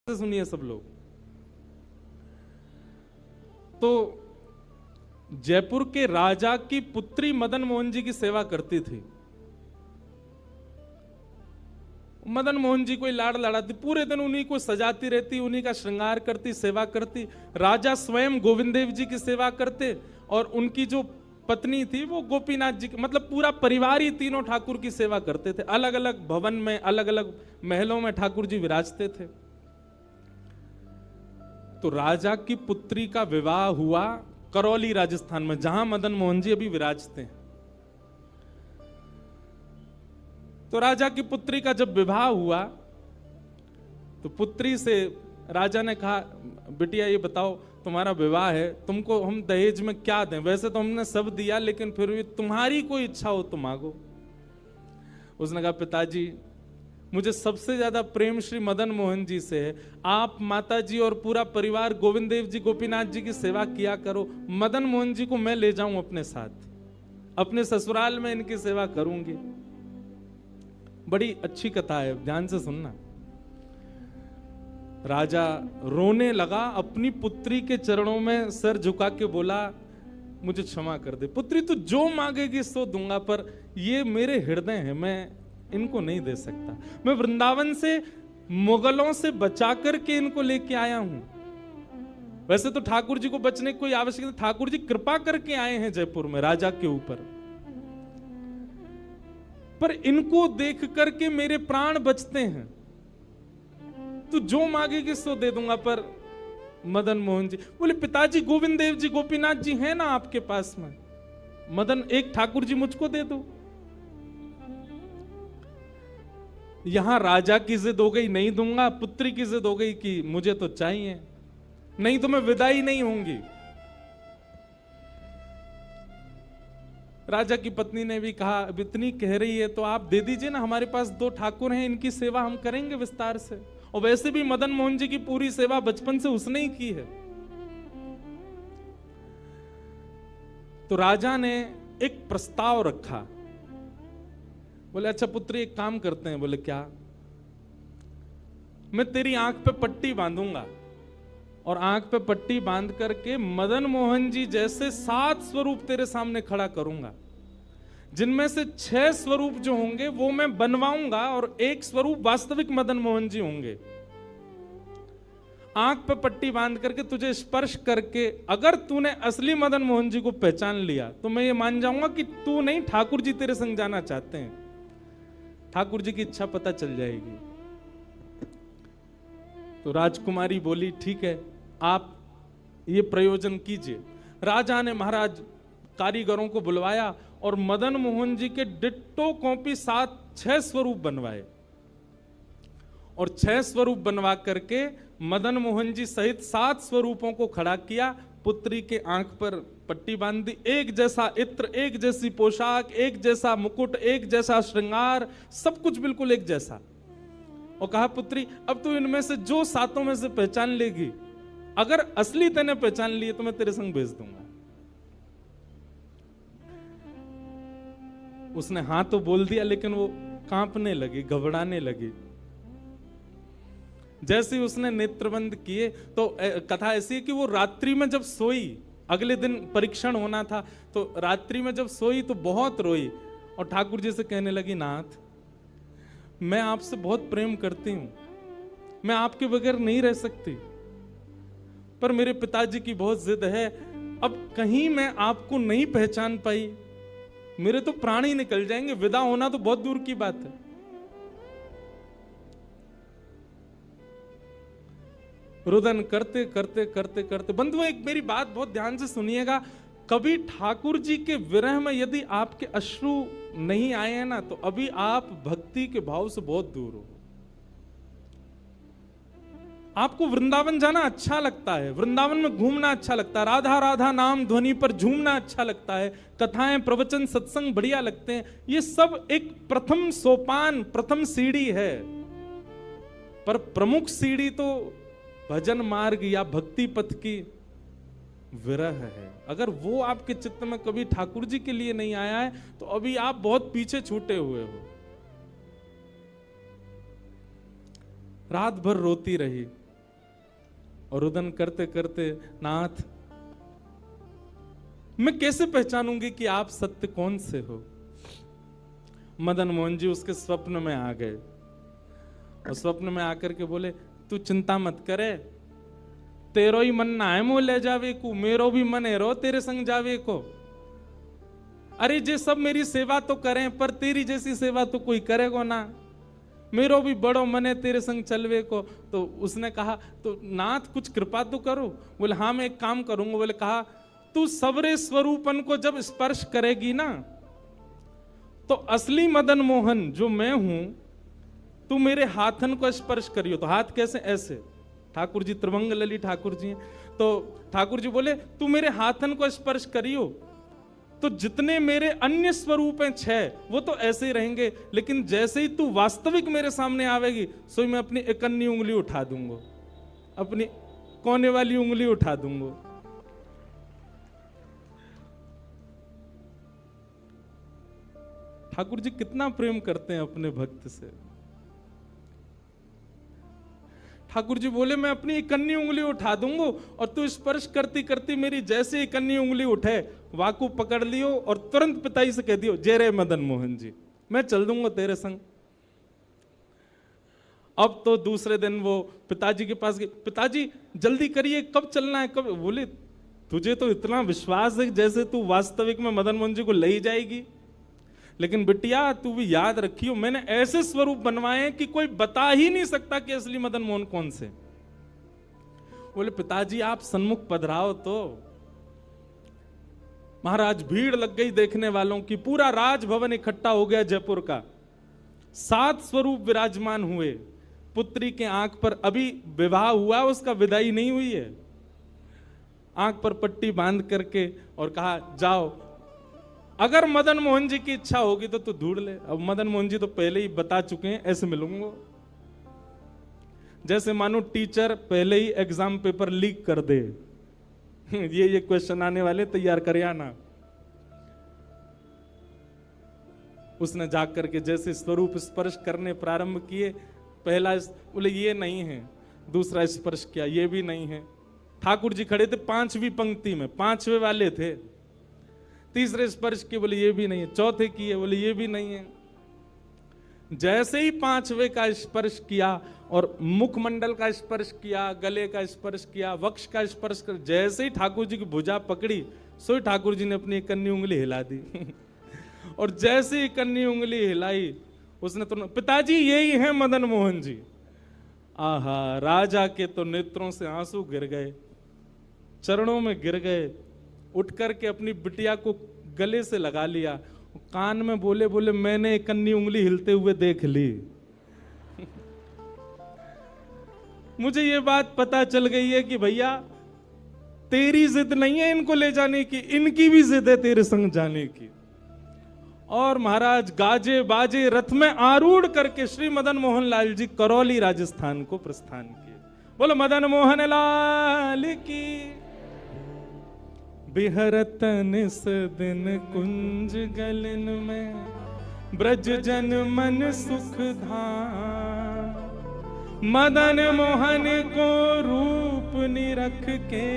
सुनिए सब लोग। तो जयपुर के राजा की पुत्री मदन मोहन जी की सेवा करती थी। मदन मोहन जी कोई लाड़ लड़ाती, पूरे दिन उन्हीं को सजाती रहती, उन्हीं का श्रृंगार करती, सेवा करती। राजा स्वयं गोविंद देव जी की सेवा करते और उनकी जो पत्नी थी वो गोपीनाथ जी की, मतलब पूरा परिवार ही तीनों ठाकुर की सेवा करते थे। अलग अलग भवन में, अलग अलग महलों में ठाकुर जी विराजते थे। तो राजा की पुत्री का विवाह हुआ करौली राजस्थान में, जहां मदन मोहन जी अभी विराजते हैं। तो राजा की पुत्री का जब विवाह हुआ तो पुत्री से राजा ने कहा, बिटिया ये बताओ तुम्हारा विवाह है, तुमको हम दहेज में क्या दें? वैसे तो हमने सब दिया, लेकिन फिर भी तुम्हारी कोई इच्छा हो तो मांगो। उसने कहा, पिताजी मुझे सबसे ज्यादा प्रेम श्री मदन मोहन जी से है। आप माता जी और पूरा परिवार गोविंद देव जी गोपीनाथ जी की सेवा किया करो। मदन मोहन जी को मैं ले जाऊं अपने साथ, अपने ससुराल में इनकी सेवा करूंगी। बड़ी अच्छी कथा है, ध्यान से सुनना। राजा रोने लगा, अपनी पुत्री के चरणों में सर झुका के बोला, मुझे क्षमा कर दे पुत्री, तू जो मांगेगी सो दूंगा, पर ये मेरे हृदय है, मैं इनको नहीं दे सकता। मैं वृंदावन से मुगलों से बचा करके इनको लेके आया हूं। वैसे तो ठाकुर जी को बचने की कोई आवश्यकता, ठाकुर जी कृपा करके आए हैं जयपुर में राजा के ऊपर, पर इनको देख करके मेरे प्राण बचते हैं। तू जो मांगेगी सो दे दूंगा। पर मदन मोहन जी बोले, पिताजी गोविंद देव जी गोपीनाथ जी हैं ना आपके पास में, मदन एक ठाकुर जी मुझको दे दो। यहां राजा की जिद हो गई, नहीं दूंगा। पुत्री की जिद हो गई कि मुझे तो चाहिए, नहीं तो मैं विदाई नहीं होंगी। राजा की पत्नी ने भी कहा, अब इतनी कह रही है तो आप दे दीजिए ना, हमारे पास 2 ठाकुर हैं, इनकी सेवा हम करेंगे विस्तार से। और वैसे भी मदन मोहन जी की पूरी सेवा बचपन से उसने ही की है। तो राजा ने एक प्रस्ताव रखा। बोले, अच्छा पुत्री एक काम करते हैं। बोले, क्या? मैं तेरी आंख पे पट्टी बांधूंगा और आंख पे पट्टी बांध करके मदन मोहन जी जैसे 7 स्वरूप तेरे सामने खड़ा करूंगा, जिनमें से 6 स्वरूप जो होंगे वो मैं बनवाऊंगा और 1 स्वरूप वास्तविक मदन मोहन जी होंगे। आंख पे पट्टी बांध करके तुझे स्पर्श करके अगर तूने असली मदन मोहन जी को पहचान लिया तो मैं ये मान जाऊंगा कि तू नहीं, ठाकुर जी तेरे संग जाना चाहते हैं। ठाकुर जी की इच्छा पता चल जाएगी। तो राजकुमारी बोली, ठीक है, आप ये प्रयोजन कीजिए। राजा ने महाराज कारीगरों को बुलवाया और मदन मोहन जी के डिट्टो कॉपी 6 स्वरूप बनवाए और 6 स्वरूप बनवा करके मदन मोहन जी सहित 7 स्वरूपों को खड़ा किया। पुत्री के आंख पर पट्टी बांध दी, एक जैसा इत्र, एक जैसी पोशाक, एक जैसा मुकुट, एक जैसा श्रृंगार, सब कुछ बिल्कुल एक जैसा। और कहा, पुत्री अब तू इनमें से जो 7 में से पहचान लेगी, अगर असली तूने पहचान लिए तो मैं तेरे संग भेज दूंगा। उसने हाँ तो बोल दिया, लेकिन वो कांपने लगी, घबराने लगी। जैसे उसने नेत्रबंद किए तो कथा ऐसी है कि वो रात्रि में जब सोई, अगले दिन परीक्षण होना था, तो रात्रि में जब सोई तो बहुत रोई और ठाकुर जी से कहने लगी, नाथ मैं आपसे बहुत प्रेम करती हूं, मैं आपके बगैर नहीं रह सकती, पर मेरे पिताजी की बहुत जिद है। अब कहीं मैं आपको नहीं पहचान पाई, मेरे तो प्राण ही निकल जाएंगे, विदा होना तो बहुत दूर की बात है। रुदन करते करते करते करते, बंधुओं एक मेरी बात बहुत ध्यान से सुनिएगा, कभी ठाकुर जी के विरह में यदि आपके अश्रु नहीं आए हैं ना, तो अभी आप भक्ति के भाव से बहुत दूर हो। आपको वृंदावन जाना अच्छा लगता है, वृंदावन में घूमना अच्छा लगता है, राधा राधा नाम ध्वनि पर झूमना अच्छा लगता है, कथाएं प्रवचन सत्संग बढ़िया लगते हैं, ये सब एक प्रथम सोपान, प्रथम सीढ़ी है। पर प्रमुख सीढ़ी तो भजन मार्ग या भक्ति पथ की विरह है। अगर वो आपके चित्त में कभी ठाकुर जी के लिए नहीं आया है तो अभी आप बहुत पीछे छूटे हुए हो। रात भर रोती रही, और रुदन करते करते, नाथ मैं कैसे पहचानूंगी कि आप सत्य कौन से हो। मदन मोहन जी उसके स्वप्न में आ गए और स्वप्न में आकर के बोले, तू चिंता मत करे, तेरो ही मन ना है मुँह ले जावे को, मेरो भी मन है रो तेरे संग जावे को। अरे जे सब मेरी सेवा तो करें, पर तेरी जैसी सेवा तो कोई करेगा ना, मेरो भी बड़ो मन है तेरे संग चलवे को। तो उसने कहा, तो नाथ कुछ कृपा तो करो। बोले हाँ मैं एक काम करूंगा। बोले कहा, तू सबरे स्वरूपन को जब स्पर्श करेगी ना, तो असली मदन मोहन जो मैं हूं, तू मेरे हाथन को स्पर्श करियो। तो हाथ कैसे? ऐसे। ठाकुर जी त्रिभंग लली ठाकुर जी हैं, तो ठाकुर जी बोले तू मेरे हाथन को स्पर्श करियो, तो जितने मेरे अन्य स्वरूप हैं 6 वो तो ऐसे ही रहेंगे, लेकिन जैसे ही तू वास्तविक मेरे सामने आवेगी, सो मैं अपनी इकन्नी उंगली उठा दूंगा, अपनी कोने वाली उंगली उठा दूंगा। ठाकुर जी कितना प्रेम करते हैं अपने भक्त से। ठाकुर जी बोले मैं अपनी इकन्नी उंगली उठा दूंगा और तू स्पर्श करती करती मेरी जैसे इकन्नी उंगली उठे, वाकू पकड़ लियो और तुरंत पिताजी से कह दियो, जय रे मदन मोहन जी, मैं चल दूंगा तेरे संग। अब तो दूसरे दिन वो पिताजी के पास गए, पिताजी जल्दी करिए, कब चलना है कब? बोले तुझे तो इतना विश्वास है जैसे तू वास्तविक में मदन मोहन जी को ले ही जाएगी, लेकिन बिटिया तू भी याद रखियो, मैंने ऐसे स्वरूप बनवाए कि कोई बता ही नहीं सकता कि असली मदन मोहन कौन से। बोले पिताजी आप सन्मुख पधराओ। तो महाराज भीड़ लग गई देखने वालों की, पूरा राजभवन इकट्ठा हो गया जयपुर का। 7 स्वरूप विराजमान हुए। पुत्री के आंख पर अभी विवाह हुआ, उसका विदाई नहीं हुई है, आंख पर पट्टी बांध करके और कहा जाओ, अगर मदन मोहन जी की इच्छा होगी तो तू ढूंढ ले। अब मदन मोहन जी तो पहले ही बता चुके हैं, ऐसे मिलूंगा। जैसे मानो टीचर पहले ही एग्जाम पेपर लीक कर दे, ये क्वेश्चन आने वाले, तैयार कर आना। उसने जाग करके जैसे स्वरूप स्पर्श करने प्रारंभ किए, पहला बोले ये नहीं है, दूसरा स्पर्श किया, ये भी नहीं है। ठाकुर जी खड़े थे 5वीं पंक्ति में, 5वें वाले थे। तीसरे स्पर्श किए, बोले ये भी नहीं है। चौथे किए, बोले ये भी नहीं है। जैसे ही 5वें का स्पर्श किया और मुखमंडल का स्पर्श किया, गले का स्पर्श किया, वक्ष का स्पर्श कर, जैसे ही ठाकुर जी की भुजा पकड़ी, सो ही ठाकुर जी ने अपनी इकन्नी उंगली हिला दी। और जैसे ही इकन्नी उंगली हिलाई, उसने तो, पिताजी यही है मदन मोहन जी। आहा, राजा के तो नेत्रों से आंसू गिर गए, चरणों में गिर गए, उठ करके अपनी बिटिया को गले से लगा लिया, कान में बोले बोले मैंने इकन्नी उंगली हिलते हुए देख ली। मुझे ये बात पता चल गई है कि भैया तेरी जिद नहीं है इनको ले जाने की, इनकी भी जिद है तेरे संग जाने की। और महाराज गाजे बाजे रथ में आरूढ़ करके श्री मदन मोहन लाल जी करौली राजस्थान को प्रस्थान किए। बोलो मदन मोहन लाल की। बिहरत निस दिन कुंज गलन में, ब्रज जन मन सुख धाम। मदन मोहन को रूप निरख के,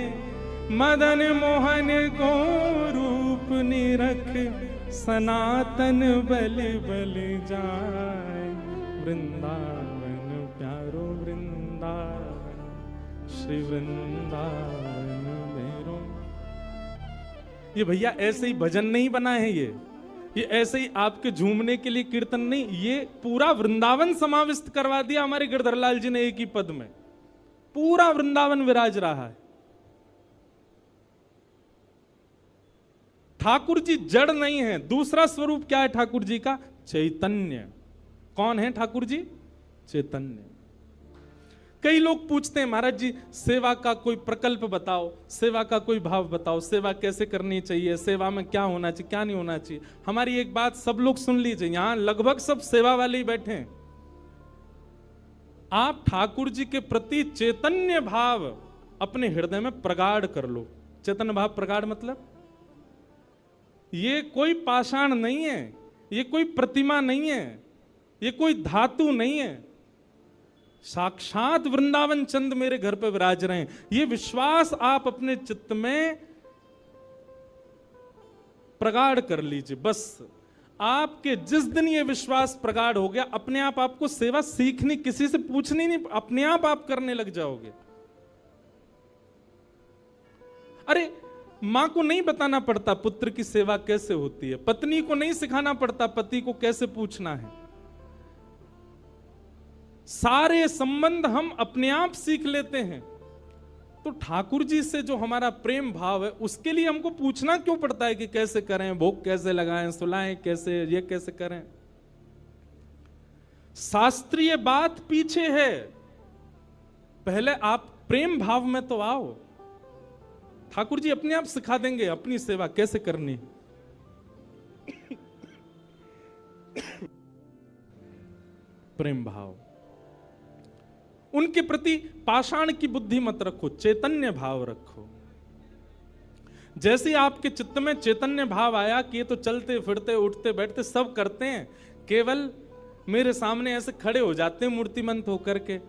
मदन मोहन को रूप निरख, सनातन बल बल जाए। वृंदावन प्यारो वृंदावन, श्री वृंदावन मेरो। ये भैया ऐसे ही भजन नहीं बना है, ये ऐसे ही आपके झूमने के लिए कीर्तन नहीं, ये पूरा वृंदावन समाविष्ट करवा दिया हमारे गिरधरलाल जी ने एक ही पद में। पूरा वृंदावन विराज रहा है। ठाकुर जी जड़ नहीं है। दूसरा स्वरूप क्या है ठाकुर जी का? चैतन्य। कौन है ठाकुर जी? चैतन्य। कई लोग पूछते हैं महाराज जी सेवा का कोई प्रकल्प बताओ, सेवा का कोई भाव बताओ, सेवा कैसे करनी चाहिए, सेवा में क्या होना चाहिए क्या नहीं होना चाहिए। हमारी एक बात सब लोग सुन लीजिए, यहां लगभग सब सेवा वाले ही बैठे हैं। आप ठाकुर जी के प्रति चैतन्य भाव अपने हृदय में प्रगाढ़ कर लो। चैतन्य भाव प्रगाढ़ मतलब ये कोई पाषाण नहीं है, ये कोई प्रतिमा नहीं है, ये कोई धातु नहीं है, साक्षात वृंदावन चंद मेरे घर पे विराज रहे हैं, ये विश्वास आप अपने चित्त में प्रगाढ़ कर लीजिए। बस आपके जिस दिन ये विश्वास प्रगाढ़ हो गया, अपने आप आपको सेवा सीखनी, किसी से पूछनी नहीं, अपने आप करने लग जाओगे। अरे मां को नहीं बताना पड़ता पुत्र की सेवा कैसे होती है, पत्नी को नहीं सिखाना पड़ता पति को कैसे पूछना है। सारे संबंध हम अपने आप सीख लेते हैं। तो ठाकुर जी से जो हमारा प्रेम भाव है, उसके लिए हमको पूछना क्यों पड़ता है कि कैसे करें, भोग कैसे लगाएं, सुलाएं कैसे, ये कैसे करें। शास्त्रीय बात पीछे है, पहले आप प्रेम भाव में तो आओ। ठाकुर जी अपने आप सिखा देंगे अपनी सेवा कैसे करनी। प्रेम भाव, उनके प्रति पाषाण की बुद्धि मत रखो, चैतन्य भाव रखो। जैसे आपके चित्त में चैतन्य भाव आया कि ये तो चलते फिरते उठते बैठते सब करते हैं, केवल मेरे सामने ऐसे खड़े हो जाते हैं मूर्तिमंत होकर के।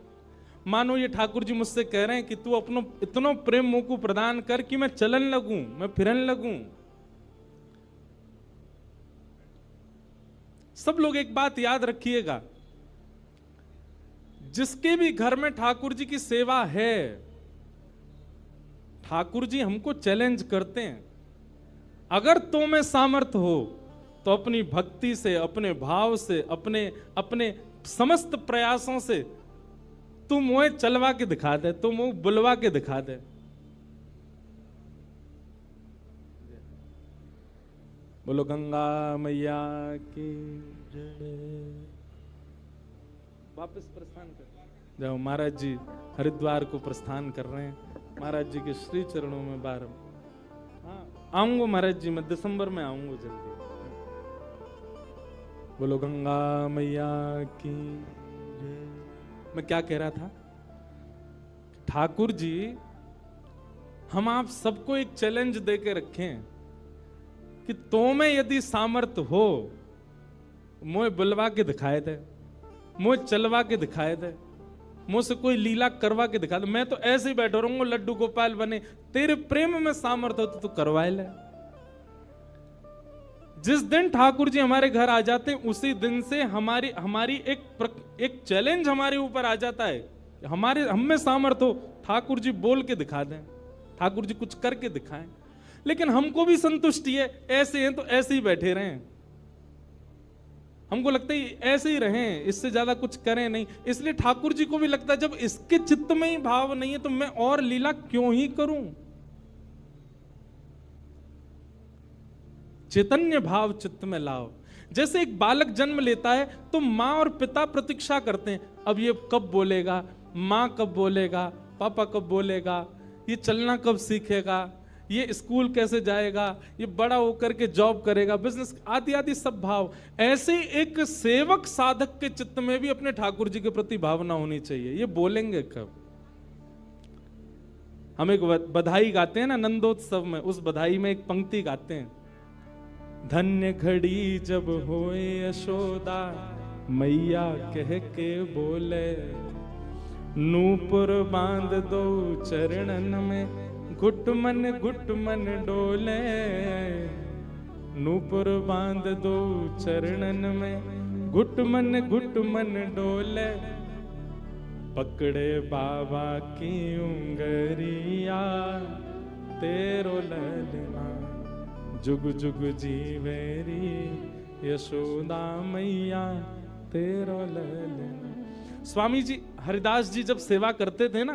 मानो ये ठाकुर जी मुझसे कह रहे हैं कि तू अपनो इतना प्रेम मोको प्रदान कर कि मैं चलन लगूं, मैं फिरन लगूं। सब लोग एक बात याद रखिएगा, जिसके भी घर में ठाकुर जी की सेवा है, ठाकुर जी हमको चैलेंज करते हैं, अगर तो में सामर्थ्य हो तो अपनी भक्ति से, अपने भाव से, अपने समस्त प्रयासों से तू मुझे चलवा के दिखा दे, तू मुझे बुलवा के दिखा दे। बोलो गंगा मैया की जय। वापस प्रस्थान कर जाओ। महाराज जी हरिद्वार को प्रस्थान कर रहे हैं, महाराज जी के श्री चरणों में बार। हाँ आऊंगा महाराज जी, मैं दिसंबर में आऊंगा जल्दी। बोलो गंगा मैया की जय। मैं क्या कह रहा था, ठाकुर जी हम आप सबको एक चैलेंज दे के रखें कि तो में यदि सामर्थ्य हो, मुझे बुलवा के दिखाए दे, मुझे चलवा के दिखाए दे, मुझसे कोई लीला करवा के दिखा दे। मैं तो ऐसे ही बैठा रहूंगा लड्डू गोपाल बने। तेरे प्रेम में सामर्थ्य हो तो तू करवाए ले। जिस दिन ठाकुर जी हमारे घर आ जाते हैं, उसी दिन से हमारी एक चैलेंज हमारे ऊपर आ जाता है। हम में सामर्थ्य हो, ठाकुर जी बोल के दिखा दें, ठाकुर जी कुछ करके दिखाएं। लेकिन हमको भी संतुष्टि है, ऐसे हैं तो ऐसे ही बैठे रहें। हमको लगता है ऐसे ही रहें, इससे ज्यादा कुछ करें नहीं। इसलिए ठाकुर जी को भी लगता है जब इसके चित्त में ही भाव नहीं है तो मैं और लीला क्यों ही करूं। चैतन्य भाव चित्त में लाओ। जैसे एक बालक जन्म लेता है तो माँ और पिता प्रतीक्षा करते हैं, अब ये कब बोलेगा, माँ कब बोलेगा, पापा कब बोलेगा, ये चलना कब सीखेगा, ये स्कूल कैसे जाएगा, ये बड़ा होकर के जॉब करेगा, बिजनेस आदि आदि सब भाव। ऐसे एक सेवक साधक के चित्त में भी अपने ठाकुर जी के प्रति भावना होनी चाहिए। ये बोलेंगे कब। हम एक बधाई गाते हैं ना नंदोत्सव में, उस बधाई में एक पंक्ति गाते हैं, धन्य घड़ी जब होए यशोदा मैया कह के बोले, नूपुर बांध दो चरणन में घुट मन डोले, नूपुर बांध दो चरणन में घुट मन डोले, पकड़े बाबा की उंगरिया तेरो ललना जुग जुग जीवेरी यशोदा मैया तेरो ललना। स्वामी जी हरिदास जी जब सेवा करते थे ना,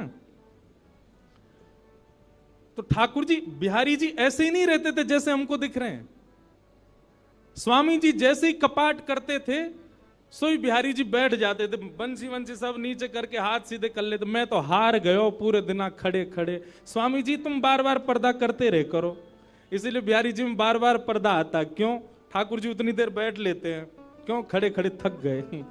तो ठाकुर जी बिहारी जी ऐसे ही नहीं रहते थे जैसे हमको दिख रहे हैं। स्वामी जी जैसे ही कपाट करते थे, सोई बिहारी जी बैठ जाते थे, बंसी सब नीचे करके हाथ सीधे कर लेते। मैं तो हार गयो पूरे दिन खड़े खड़े। स्वामी जी तुम बार बार पर्दा करते रहे करो। इसीलिए बिहारी जी में बार बार पर्दा आता। क्यों? ठाकुर जी उतनी देर बैठ लेते हैं, क्यों? खड़े खड़े थक गए।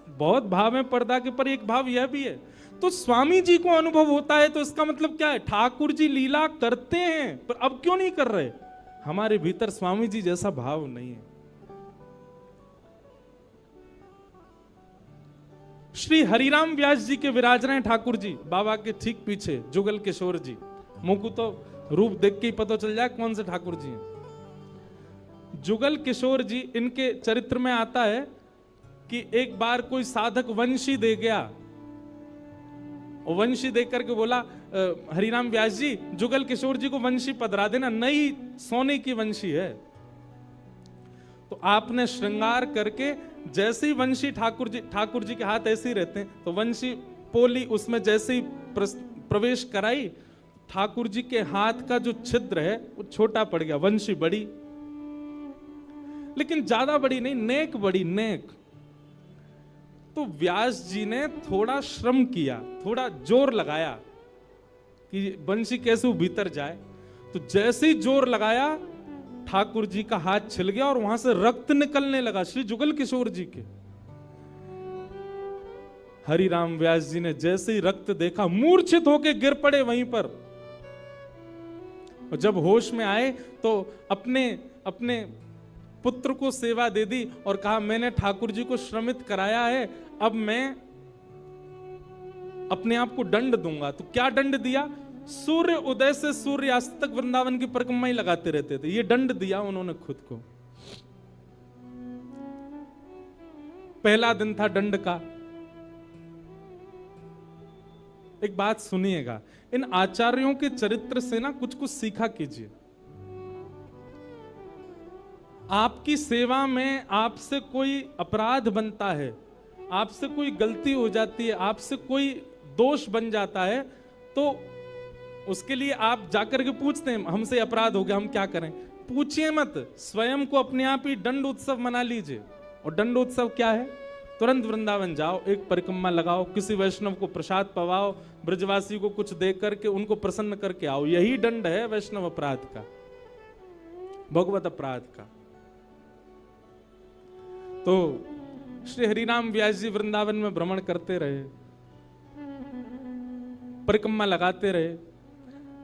बहुत भाव है पर्दा के, पर एक भाव यह भी है। तो स्वामी जी को अनुभव होता है, तो इसका मतलब क्या है? ठाकुर जी लीला करते हैं, पर अब क्यों नहीं कर रहे? हमारे भीतर स्वामी जी जैसा भाव नहीं है। श्री हरिराम व्यास जी के विराज रहे हैं ठाकुर जी, बाबा के ठीक पीछे जुगल किशोर जी। मुंह को तो रूप देख के ही पता चल जाए कौन से ठाकुर जी हैं। जुगल किशोर जी, इनके चरित्र में आता है कि एक बार कोई साधक वंशी दे गया, और वंशी देख करके बोला हरिराम व्यास जी, जुगल किशोर जी को वंशी पधरा देना, नई सोने की वंशी है। तो आपने श्रृंगार करके जैसे ही वंशी ठाकुर जी के हाथ ऐसे ही रहते हैं, तो वंशी पोली उसमें जैसे ही प्रवेश कराई, ठाकुर जी के हाथ का जो छिद्र है वो छोटा पड़ गया, वंशी बड़ी, लेकिन ज्यादा बड़ी नहीं, नेक बड़ी, नेक। तो व्यास जी ने थोड़ा श्रम किया, थोड़ा जोर लगाया कि वंशी कैसे वो भीतर जाए। तो जैसे ही जोर लगाया, ठाकुर जी का हाथ छिल गया और वहां से रक्त निकलने लगा, श्री जुगल किशोर जी के। हरिराम व्यास जी ने जैसे ही रक्त देखा, मूर्छित होकर गिर पड़े वहीं पर। और जब होश में आए तो अपने पुत्र को सेवा दे दी और कहा, मैंने ठाकुर जी को श्रमित कराया है, अब मैं अपने आप को दंड दूंगा। तो क्या दंड दिया? सूर्य उदय से सूर्यास्त तक वृंदावन की परिक्रमा ही लगाते रहते थे, ये दंड दिया उन्होंने खुद को। पहला दिन था दंड का। एक बात सुनिएगा, इन आचार्यों के चरित्र से ना कुछ कुछ सीखा कीजिए। आपकी सेवा में आपसे कोई अपराध बनता है, आपसे कोई गलती हो जाती है, आपसे कोई दोष बन जाता है, तो उसके लिए आप जाकर के पूछते हैं हमसे अपराध हो गया, हम क्या करें? पूछिए मत, स्वयं को अपने आप ही दंड उत्सव मना लीजिए। और दंड उत्सव क्या है? तुरंत वृंदावन जाओ, एक परिक्रमा लगाओ, किसी वैष्णव को प्रसाद पवाओ, ब्रजवासी को कुछ दे करके उनको प्रसन्न करके आओ। यही दंड है वैष्णव अपराध का, भगवत अपराध का। तो श्री हरिराम व्यास जी वृंदावन में भ्रमण करते रहे, परिक्रमा लगाते रहे।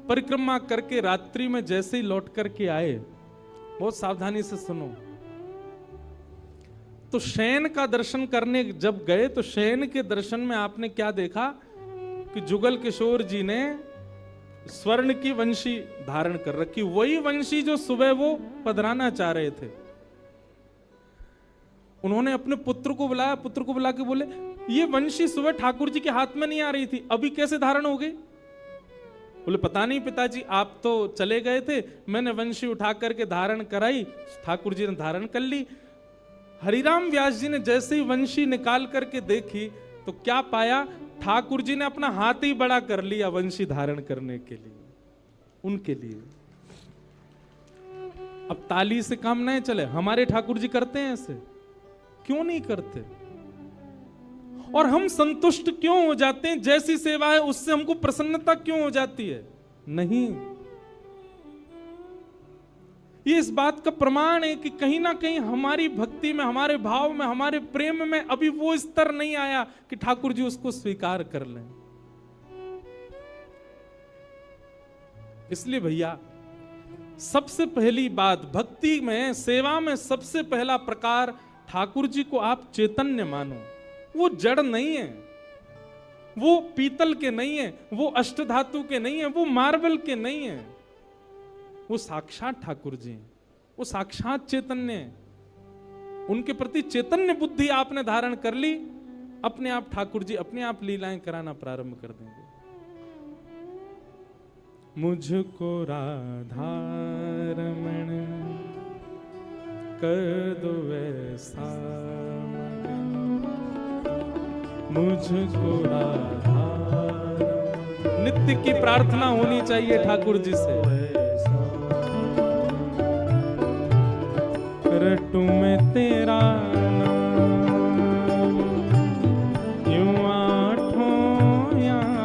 परिक्रमा करके रात्रि में जैसे ही लौट करके आए, बहुत सावधानी से सुनो, तो शयन का दर्शन करने जब गए तो शयन के दर्शन में आपने क्या देखा कि जुगल किशोर जी ने स्वर्ण की वंशी धारण कर रखी, वही वंशी जो सुबह वो पधराना चाह रहे थे। उन्होंने अपने पुत्र को बुलाया, पुत्र को बुला के बोले, ये वंशी सुबह ठाकुर जी के हाथ में नहीं आ रही थी, अभी कैसे धारण हो गई? बोले पता नहीं पिताजी, आप तो चले गए थे, मैंने वंशी उठा करके धारण कराई, ठाकुर जी ने धारण कर ली। हरिराम व्यास जी ने जैसे ही वंशी निकाल करके देखी तो क्या पाया? ठाकुर जी ने अपना हाथ ही बड़ा कर लिया वंशी धारण करने के लिए, उनके लिए। अब ताली से काम नहीं चले, हमारे ठाकुर जी करते हैं ऐसे? क्यों नहीं करते? और हम संतुष्ट क्यों हो जाते हैं? जैसी सेवा है उससे हमको प्रसन्नता क्यों हो जाती है? नहीं। ये इस बात का प्रमाण है कि कहीं ना कहीं हमारी भक्ति में, हमारे भाव में, हमारे प्रेम में अभी वो स्तर नहीं आया कि ठाकुर जी उसको स्वीकार कर लें। इसलिए भैया, सबसे पहली बात भक्ति में, सेवा में सबसे पहला प्रकार, ठाकुर जी को आप चैतन्य मानो। वो जड़ नहीं है, वो पीतल के नहीं है, वो अष्टधातु के नहीं है, वो मार्बल के नहीं है, वो साक्षात ठाकुर जी हैं, वो साक्षात चैतन्य है। उनके प्रति चैतन्य बुद्धि आपने धारण कर ली, अपने आप ठाकुर जी अपने आप लीलाएं कराना प्रारंभ कर देंगे। मुझको राधा रमण कर दो वैसा, मुझको राधा, नित्य की प्रार्थना होनी चाहिए ठाकुर जी से। रटू में तेरा नाम, यूं आठों याम,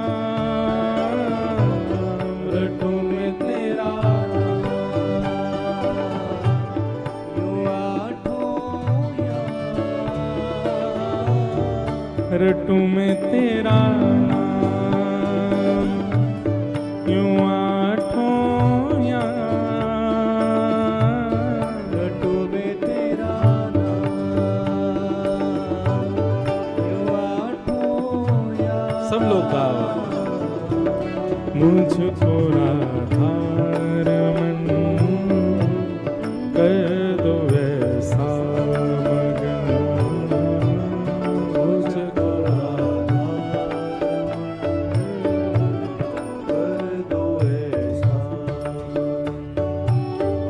रटू में तेरा रटू में तेरा नाम, यूं आठों याम, रटू में तेरा नाम, यूं आठों मुझको राधारमन कर दो ऐसा मगन, मुझको राधारमन कर दो ऐसा।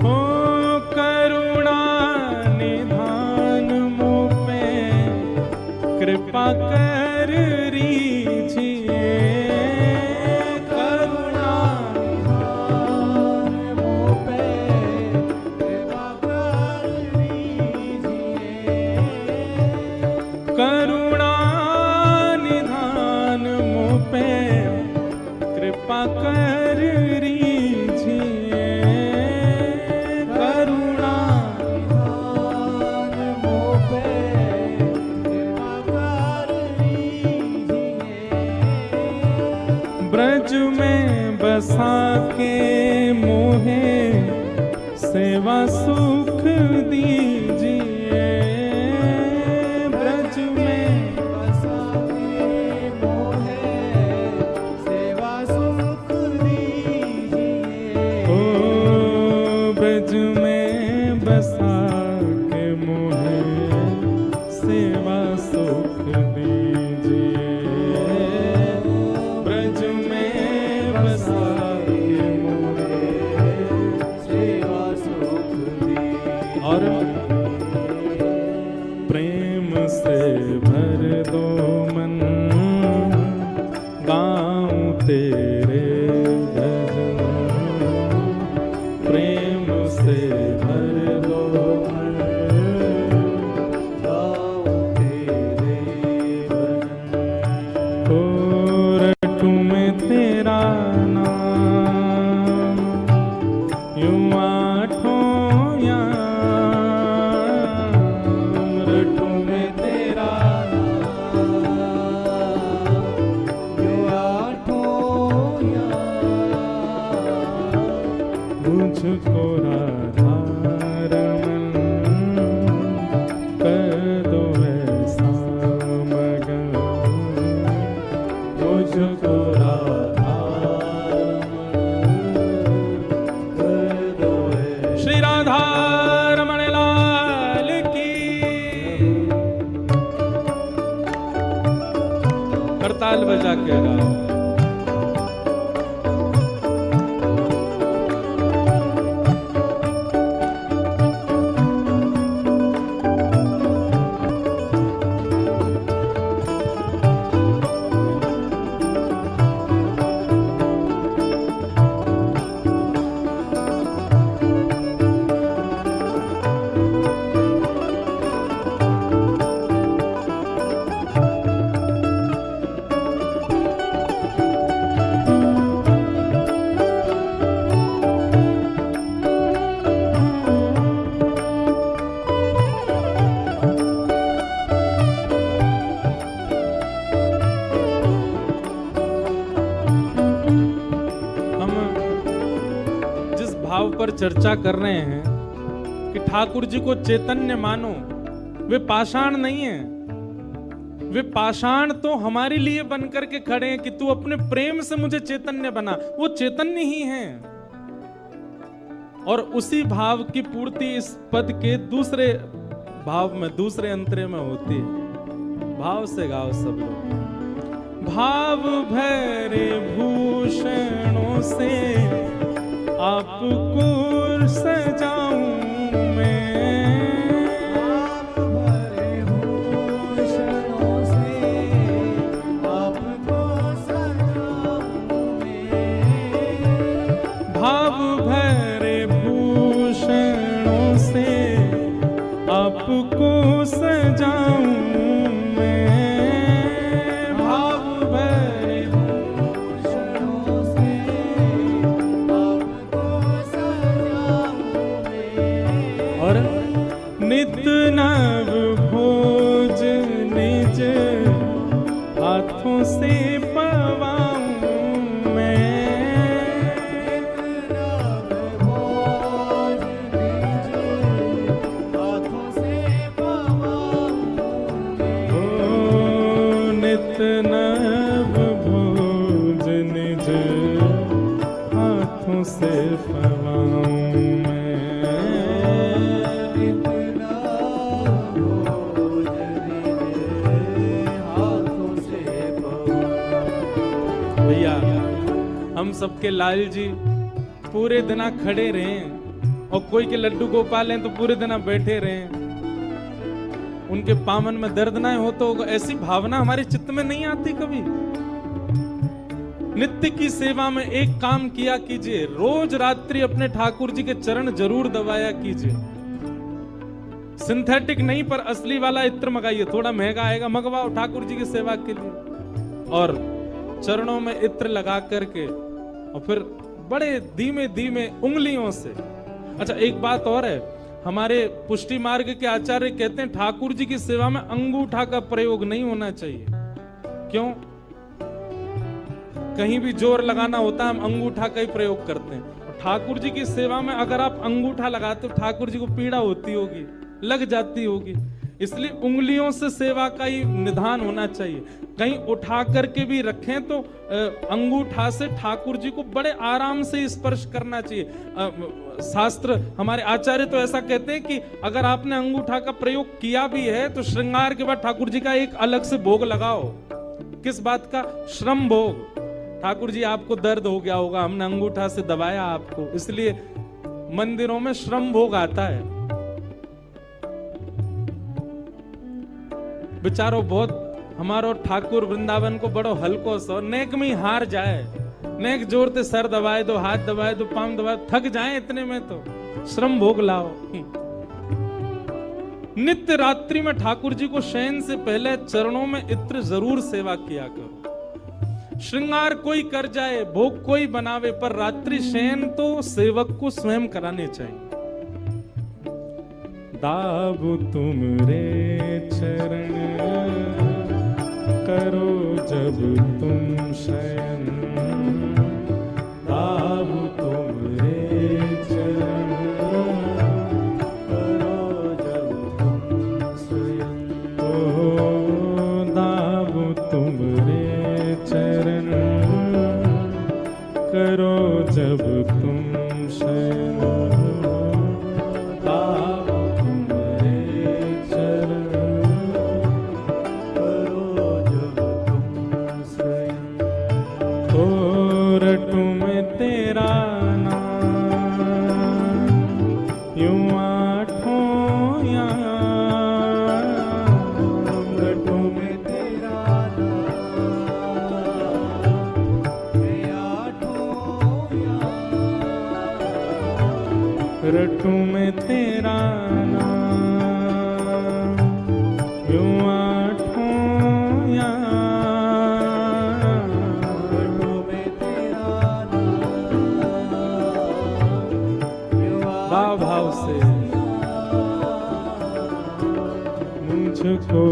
हो करुणा निधान मुझ पे कृपा कर रीझिए, करुणा निधान मुझ पे कृपा कर रीझिए, करुणा निधान मुझ पे कृपा कर रीझिए, करुणा निधान मुझ पे ब्रज में बसा के मोहे सेवा सुख दीजिए, ब्रज में बसा के मोहे सेवा सुख दीजिए, ओ ब्रज में बसा के मोहे सेवा सुख दीजिए, ब्रज में बसा के मोहे सेवा सुख दीजिए। और प्रेम से भर दो मन गाऊं तेरे भजन, प्रेम से भर दो मन गाऊं तेरे भजन, ओ रटूं मैं तेरा नाम यूं आठों याम, रटूं मैं तेरा नाम यूं आठों याम, मुझको राधारमन कर दो ऐसा मगन, मुझको राधारमन कर दो ऐसा। श्री राधारमण लाल की, करताल बजा के गाओ। पर चर्चा कर रहे हैं कि ठाकुर जी को चैतन्य मानो, वे पाषाण नहीं है, वे पाषाण तो हमारे लिए बनकर के खड़े हैं कि तू अपने प्रेम से मुझे चैतन्य बना, वो चैतन्य ही हैं। और उसी भाव की पूर्ति इस पद के दूसरे भाव में, दूसरे अंतरे में होती है। भाव से गाओ सब लोग। भाव भरे भूषणों से आपको सजाऊं मैं, भाव भरे भूषणों से आपको सजाऊं मैं, भाव भरे भूषणों से आपको सजाऊं मैं, से पवाऊं मैं, इतना बोझ दीजिए हाथों से पवाऊं। भैया हम सबके लाल जी पूरे दिना खड़े रहे और कोई के लड्डू गोपाल हैं तो पूरे दिना बैठे रहे, उनके पामन में दर्द ना हो तो ऐसी भावना हमारे चित्त में नहीं आती कभी। नित्य की सेवा में एक काम किया कीजिए, रोज रात्रि अपने ठाकुर जी के चरण जरूर दबाया कीजिए। सिंथेटिक नहीं पर असली वाला इत्र मंगाइए, थोड़ा महंगा आएगा, मंगवाओ ठाकुर जी की सेवा के लिए, और चरणों में इत्र लगा करके और फिर बड़े धीमे धीमे उंगलियों से। अच्छा एक बात और है, हमारे पुष्टि मार्ग के आचार्य कहते हैं ठाकुर जी की सेवा में अंगूठा का प्रयोग नहीं होना चाहिए। क्यों? कहीं भी जोर लगाना होता है हम अंगूठा का ही प्रयोग करते हैं, और ठाकुर जी की सेवा में अगर आप अंगूठा लगाते हो ठाकुर जी को पीड़ा होती होगी, लग जाती होगी, इसलिए उंगलियों से सेवा का ही निधान होना चाहिए। कहीं उठा करके भी रखें तो अंगूठा से ठाकुर जी को बड़े आराम से स्पर्श करना चाहिए। शास्त्र हमारे आचार्य तो ऐसा कहते हैं कि अगर आपने अंगूठा का प्रयोग किया भी है तो श्रृंगार के बाद ठाकुर जी का एक अलग से भोग लगाओ। किस बात का? श्रम भोग। ठाकुर जी आपको दर्द हो गया होगा, हमने अंगूठा से दबाया आपको, इसलिए मंदिरों में श्रम भोग आता है। बेचारो बहुत हमारो ठाकुर वृंदावन को बड़ो हल्को सो नेक में हार जाए, नेक जोर ते सर दबाए दो, हाथ दबाए दो, पांव दबाए, थक जाए इतने में तो श्रम भोग लाओ। नित्य रात्रि में ठाकुर जी को शयन से पहले चरणों में इत्र जरूर सेवा किया करो। श्रृंगार कोई कर जाए, भोग कोई बनावे, पर रात्रि शयन तो सेवक को स्वयं कराने चाहिए। दाबु तुमरे चरण करो जब तुम शयन, दाबु तुमरे चरण करो जब तुम स्वयं, ओ दाबु तुमरे चरण करो जब तुम शयन, दाबु तुमरे चरण करो जब तुम स्वयं। ओ रटू में तेरा नाम यूं आठों याम, रटू में तेरा नाम मैं आठों याम, रटू में तेरा नाम यूं आठों याम, रटू में तेरा नाम भाव भाव से मुझको